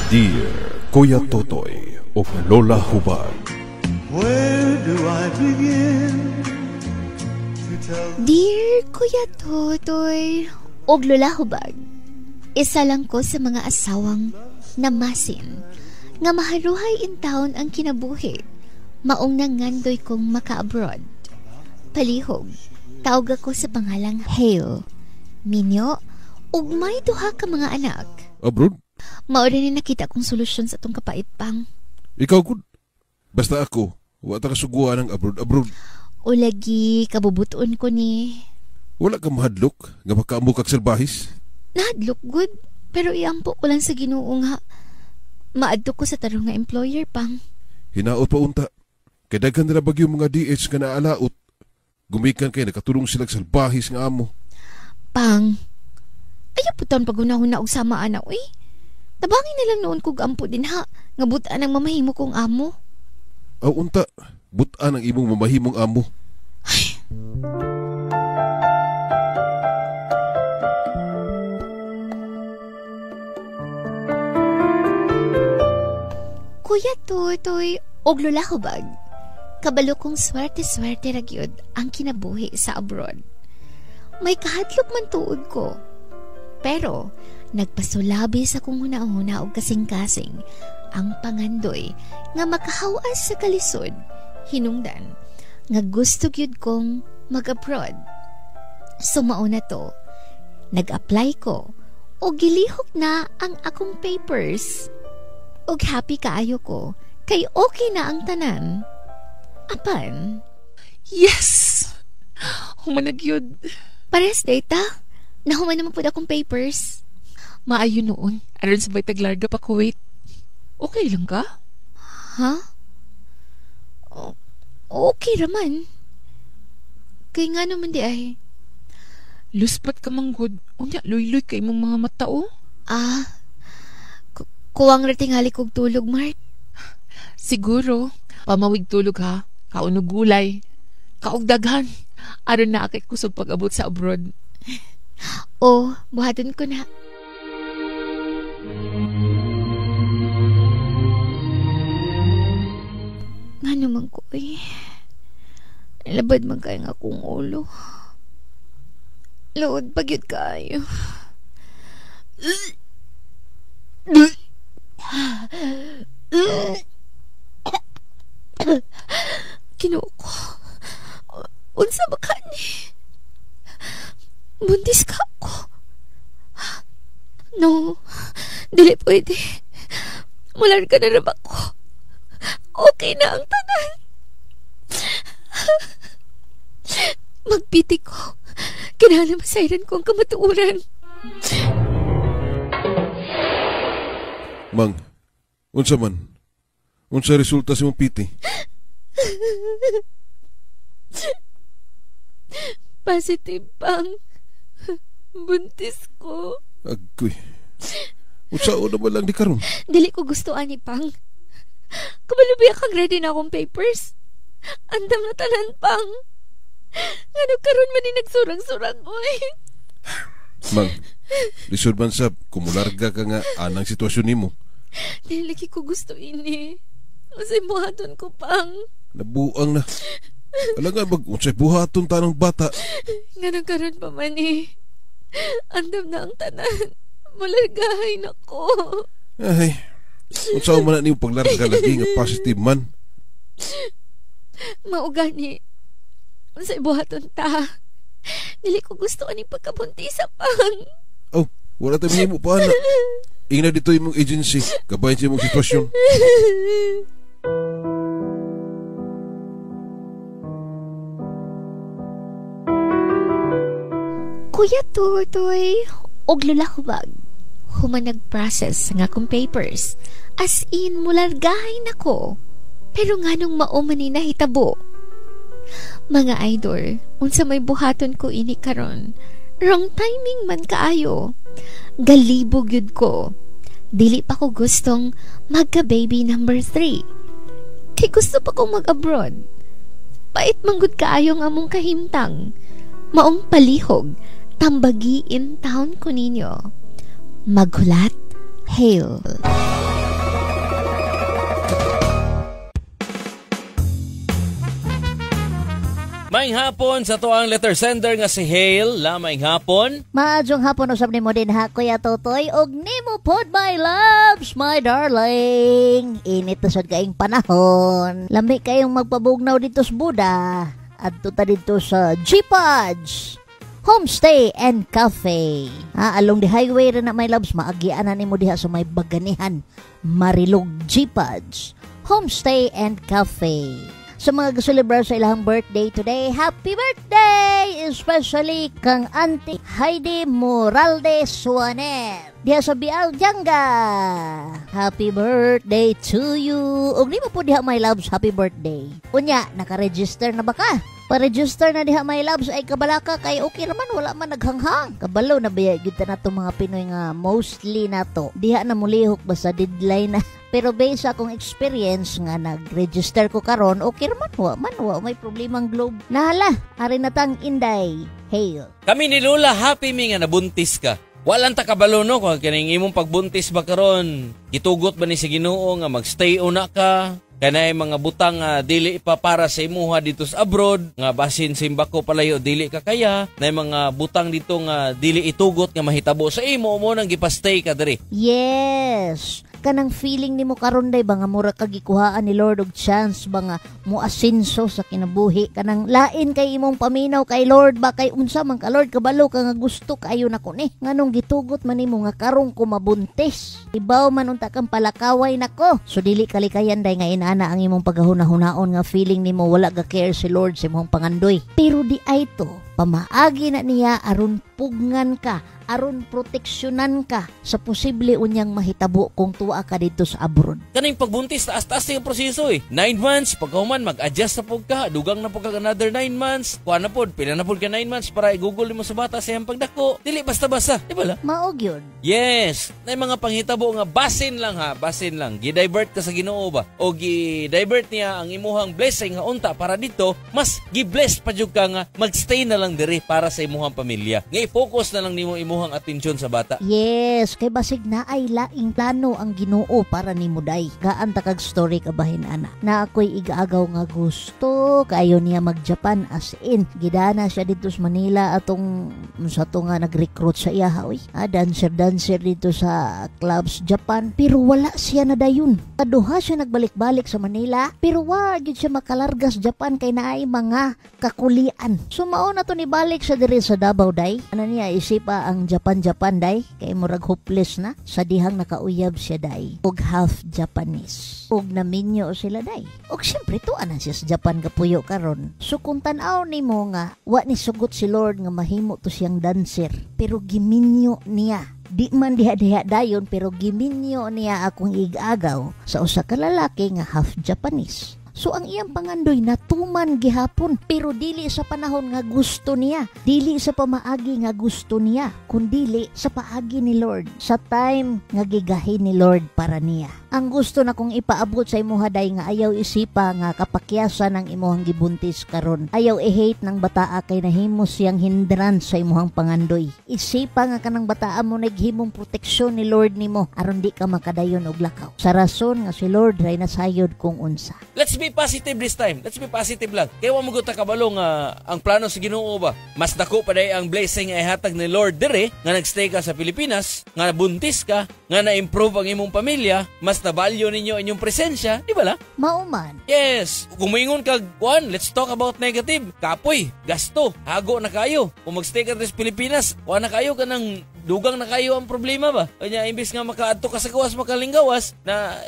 Dear Kuya Totoy of Lola Hubad. Where do I begin to tell? Dear Kuya Totoy og Lola Hubad, isa lang ko sa mga asawang namasin nga maharuhay in town ang kinabuhi, maong nangandoy kong maka-abroad. Palihog, tawag ako sa pangalang Hale, Minyo, ug may duha ka mga anak. Abroad? Maori ni nakita kong solusyon sa tong kapait pang. Ikaw gud. Basta ako, wala ka suguan ng abroad. O lagi kabubuton ko ni. Wala ka mahadlok nga makaambo kag serbahis. Nahadlok good, pero iampo ko lang sa Ginoo nga maadto ko sa tarong nga employer pang. Hinaot pa unta. Kay daghan nila bagyo mga DH nga naalaot. Gumikan kay nakatulong sila sa serbahis nga amo. Pang, ayaw putan pagunahon na og sama anak, uy. Tabangin na lang noon kog ampo din ha, nga butaan ang mamahimo kong amo. Aw unta, butaan ang imong mamahimong amo. Kuya Totoy og Lola Hubag, kabalo kong swerte-swerte ra gyud ang kinabuhi sa abroad. May kahadlok man tuod ko. Pero nagpasulabi sa kong hunahuna og kasing-kasing ang pangandoy nga makahawas sa kalisod, hinungdan nga gusto gyud kong mag-abroad. So mauna to, nag-apply ko o gilihok na ang akong papers. Og happy kaayo ko kay okay na ang tanan. Apan, Yes! Humanag yun. pares data, nahuman naman po akong papers. Maayo noon. Aron sa baytag larga pa Kuwait. Okay lang ka? Ha? Okay raman. Kay nga naman di ay. Luspat ka manggod. Unya, luy-luy kay mong mga mata, oh. Kuwang ratingali kog tulog, Mark. Siguro, pamawig tulog ha. Kaunog gulay. Kaog daghan. Aron na akit kusog pag-abot sa abroad. O, buhaton ko na. Nga naman ko eh. Labad man kaya nga akong ulo. Lood pagyud kayo. Kinuo ko. Unsa ba ka ni? Buntis ka ako. No, dili pwede. Mular ka na rin ako. Okay na ang tanan. Magpiti ko. Kinahanglan masayran ko ang kamatuoran. Mang, unsa man? Unsa resulta sa imong piti? Positive pang. Buntis ko. Agoy. Unsa o naman lang di karon? Dili ko gusto ani pang. Kabalubiya kag ready na akong papers. Andam na tanan pang. Ano karon man ni nagsurang-surang oy. Mang, lisod man sab kumularga ka nga anang sitwasyon nimo. Dili lagi ko gusto ini. Unsay buhaton ko pang. Nabuang na. Alangan mag unsay buhaton tanang bata. Ngano karon pa man eh. Andam na ang tanan. Malargahay na ko. Ay, unsa man na nimo paglarga lagi nga positive man. Maugani. Unsay buhaton ta. Dili ko gusto ani pagkabuntisa pang. Oh, wala tayo mahimo pa na. Ingna dito imong agency, kabayan sa imong sitwasyon. Kuya Totoy og Lola Hubag, human nag-process nga akong papers. As in, mulargahay na ko. Pero nga nung mauman ni nahitabo. Mga idol, unsa may buhaton ko ini karon. Wrong timing man kaayo. Galibog yun ko. Dili pa ko gustong magka-baby number 3. Kay gusto pa kong mag-abroad. Pait manggod kaayo nga among kahimtang. Maong palihog, tambagi in town ko ninyo. Maghulat, Hale. Maayong hapon sa tuang letter sender nga si Hale. Maayong hapon. Maadjong hapon usab nimo din ha, Kuya Totoy, og nimo pod my loves, my darling. Init na sad kaayong panahon. Lami kayong magpabugnaw dito sa Buda. Adto ta dito sa G-Pods Homestay and Cafe. Along the highway ra na, my loves, maagian na nimo diha sa may Baganihan, Marilog. G-Pods Homestay and Cafe. Sa mga ga-celebrate sa ilang birthday today, happy birthday! Especially kang Auntie Heidi Moralde Suaner diha sa Bial, Janga. Happy birthday to you. Og di mo po diha, my loves, happy birthday. Unya, naka-register na ba ka? Pa-register na diha, my loves, ay kabalaka kay okay naman, wala man naghanghang. Kabalo na baya gid na to mga Pinoy nga mostly nato. Diha na mulihok ba sa deadline na. Pero based sa akong experience nga nag-register ko karon, okay naman, wa may problemang globe. Nahala, ari na tang Inday. Hail. Kami ni Lola, happy mi nga nabuntis ka. Walang takabalo no kung kining imong pagbuntis ba karon. Gitugot ba ni sa Ginoo nga magstay una ka? Kanay mga butang dili pa para sa imuha dito sa abroad, nga basin simbako palayo dili ka kaya, na mga butang dito nga dili itugot nga mahitabo sa imo mo nang gipastay ka diri. Yes. Kanang feeling nimo karon day ba nga mura ka gikuhaan ni Lord og chance ba nga moasinso sa kinabuhi, kanang lain kay imong paminaw kay Lord ba kay unsa man ka Lord, kabalo ka nga gusto kayo nako ni nganong gitugot man nimo nga karong ko mabuntis, ibaw man unta kang palakaway nako. So dili kalikayan day nga inana ang imong paghunahunahon nga feeling nimo wala ga care si Lord sa imong pangandoy. Pero di ay to pamaagi na niya aron pugngan ka, aron proteksyonan ka sa posible unyang mahitabo kung tuwa ka dito sa abroad. Kaning pagbuntis, taas-taas yung proseso 9 months, pagkahuman, mag-adjust na po ka, dugang na po ka another 9 months, kuha na po, pila na po ka 9 months para i-google mo sa bata sa iyang pagdako. Dili basta-basta, di ba la? Maog yun. Yes, na mga panghitabo nga basin lang ha, basin lang. Gi-divert ka sa Ginoo ba? O gi-divert niya ang imuhang blessing nga unta para dito, mas gi-bless pa jud ka nga magstay na lang diri para sa imuhang pamilya. Nga i-focus na lang nimo imuhang atensyon sa bata. Yes, kay basig na ay laing plano ang Ginoo para nimo day. Gaan ta kag story kabahin ana. Na ako'y igaagaw nga gusto kayo niya mag-Japan, as in gidana siya dito sa Manila atong sa to nga nag-recruit sa iya oy. Dancer dito sa clubs Japan, pero wala siya na dayon. Kaduha siya nagbalik-balik sa Manila, pero wa gid siya makalargas Japan kay naay mga kakulian. So mao na to ni balik sa diri sa Davao day. Ano niya isipa ang Japan day kay murag hopeless na sa dihang nakauyab siya day og half Japanese. Og naminyo sila day. Og syempre tuwa na siya sa Japan kapuyo karon. So kung tan-aw nimo nga wa ni sugot si Lord nga mahimo to siyang dancer, pero giminyo niya. Di man diha-diha dayon pero giminyo niya akong igagaw sa usa ka lalaki nga half Japanese. So ang iyang pangandoy natuman gihapon, pero dili sa panahon nga gusto niya, dili sa pamaagi nga gusto niya, kundi sa paagi ni Lord, sa time nga gigahin ni Lord para niya. Ang gusto na kong ipaabot sa imuha day nga ayaw isipa nga kapakyasan ng imuhang gibuntis karon. Ayaw i-hate ng bataa kay nahimo siyang hindran sa imuhang pangandoy. Isipa nga kanang bataa mo naghimong proteksyon ni Lord nimo aron di ka makadayon og lakaw. Sa rason nga si Lord ray nasayod kung unsa. Let's be positive this time. Let's be positive lang. Kaya wa mo ta kabalo nga ang plano sa Ginoo ba. Mas dako pa day ang blessing ay hatag ni Lord dire nga nagstay ka sa Pilipinas, nga buntis ka, nga na-improve ang imong pamilya, mas na-value ninyo inyong presensya, di ba la? Mauman. Yes. Kung moingon kag kuan, let's talk about negative. Kapoy, gasto, hago na kayo. Kung magstay ka sa Pilipinas, wa na kayo kanang dugang na kayo ang problema ba? Kanya imbis nga makaadto ka sa gawas makalinggawas na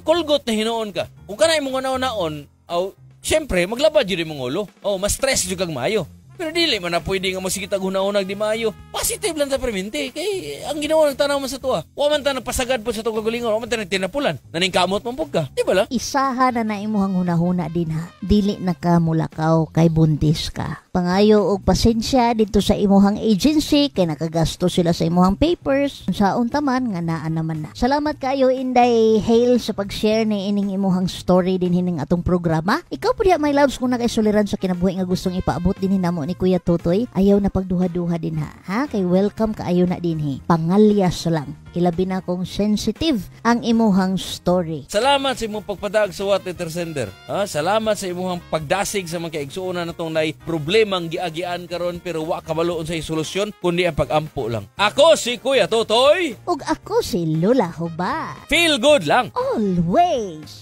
kulgot na hinoon ka. Kung kanay mong naon, syempre maglabad yun mong ulo. Mas stress jud kag maayo. Pero dili man na pwede nga mosikita hunahunag di maayo. Positive lang ta permente kay ang ginawa ng tanaw man sa tuwa. Wa man ta nagpasagad po sa tugagulingon, wa man ta nagtinapulan. Naningkamot man pug ka. Di ba la? Isaha na imuhang hunahuna din ha. Dili na ka mulakaw kay buntis ka. Pangayo og pasensya dito sa imuhang agency kay nakagasto sila sa imuhang papers. Saon taman nga naa naman na. Salamat kayo Inday Hale sa pag-share ni ining imuhang story din hining atong programa. Ikaw po diha my loves kung nakaisuliran sa kinabuhi nga gustong ipaabot din namo ni Kuya Totoy, ayaw na pagduha-duha din ha. Kay welcome kaayo na din he. Pangalyas lang. Hilabi na kong sensitive ang imuhang story. Salamat sa imong pagpadag sa what letter sender. Salamat sa imong pagdasig sa mga kaigsuonan natong nay problemang giagian karon pero wa kabaloon sa solusyon kundi ang pagampo lang. Ako si Kuya Totoy. Ug ako si Lola Hubad. Feel good lang. Always.